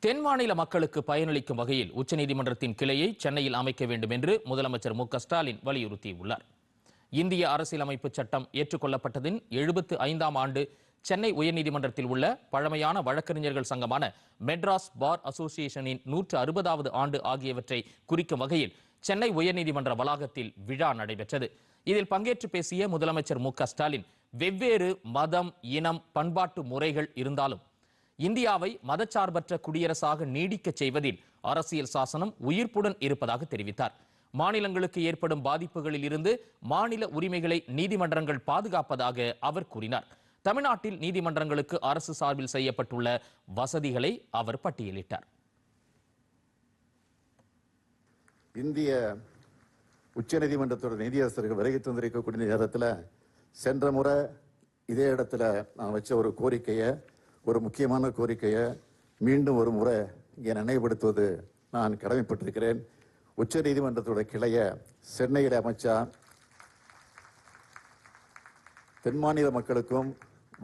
தென் மாநில மக்களுக்கு பயனளிக்கும் வகையில் உச்சநீதிமன்றத்தின் கிளையை சென்னையில் அமைக்க வேண்டும் என்று முதலமைச்சர் மு.க.ஸ்டாலின் வலியுறுத்தியுள்ளார். இந்திய அரசியலமைப்பு சட்டம் ஏற்றுக்கொள்ளப்பட்டதின் 75ஆம் ஆண்டு சென்னை உயர்நீதிமன்றத்தில் உள்ள பழமையான வழக்கறிஞர்கள் சங்கமான மெட்ராஸ் பார் அசோசியேஷனின் 160வது ஆண்டு ஆகியவற்றை குறிக்கும் வகையில் சென்னை உயர்நீதிமன்ற வளாகத்தில் விழா நடைபெற்றது. இதில் பங்கேற்று பேசிய முதலமைச்சர் மு.க.ஸ்டாலின், வெவ்வேறு மதம், இனம், பண்பாட்டு முறைகள் இருந்தாலும் இந்தியாவை மதச்சார்பற்ற குடியரசாக நீடிக்க செய்வதில் அரசியல் சாசனம் உயிர்ப்புடன் இருப்பதாக தெரிவித்தார். மாநிலங்களுக்கு ஏற்படும் பாதிப்புகளில் இருந்து மாநில உரிமைகளை நீதிமன்றங்கள் பாதுகாப்பதாக அவர் கூறினார். தமிழ்நாட்டில் நீதிமன்றங்களுக்கு அரசு சார்பில் செய்யப்பட்டுள்ள வசதிகளை அவர் பட்டியலிட்டார். இந்திய உச்சநீதிமன்றத்தோட நீதியரசர்கள் வருகை தந்திருக்கக்கூடிய நேரத்தில் சென்ற முறை இதே இடத்துல நான் வச்ச ஒரு கோரிக்கையை, ஒரு முக்கியமான கோரிக்கையை மீண்டும் ஒரு முறை இங்கே நினைவுபடுத்துவது நான் கடமைப்பட்டிருக்கிறேன். உச்ச நீதிமன்றத்தோட கிளையை சென்னையில் அமைச்சா தென் மாநில மக்களுக்கும்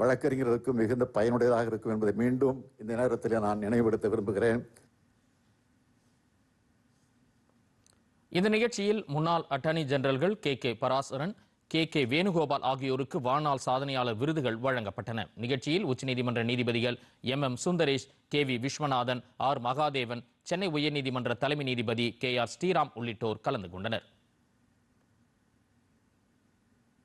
வழக்கறிஞர்களுக்கும் மிகுந்த பயனுடையதாக இருக்கும் என்பதை மீண்டும் இந்த நேரத்தில் நான் நினைவுபடுத்த விரும்புகிறேன். இந்த நிகழ்ச்சியில் முன்னாள் attorney generals K Parasaran, K Venugopal ஆகியோருக்கு வாழ்நாள் சாதனையாளர் விருதுகள் வழங்கப்பட்டன. நிகழ்ச்சியில் உச்சநீதிமன்ற நீதிபதிகள் எம் சுந்தரேஷ், வி விஸ்வநாதன், மகாதேவன், சென்னை உயர்நீதிமன்ற தலைமை நீதிபதி ஆர் ஸ்ரீராம் உள்ளிட்டோர் கலந்து கொண்டனர்.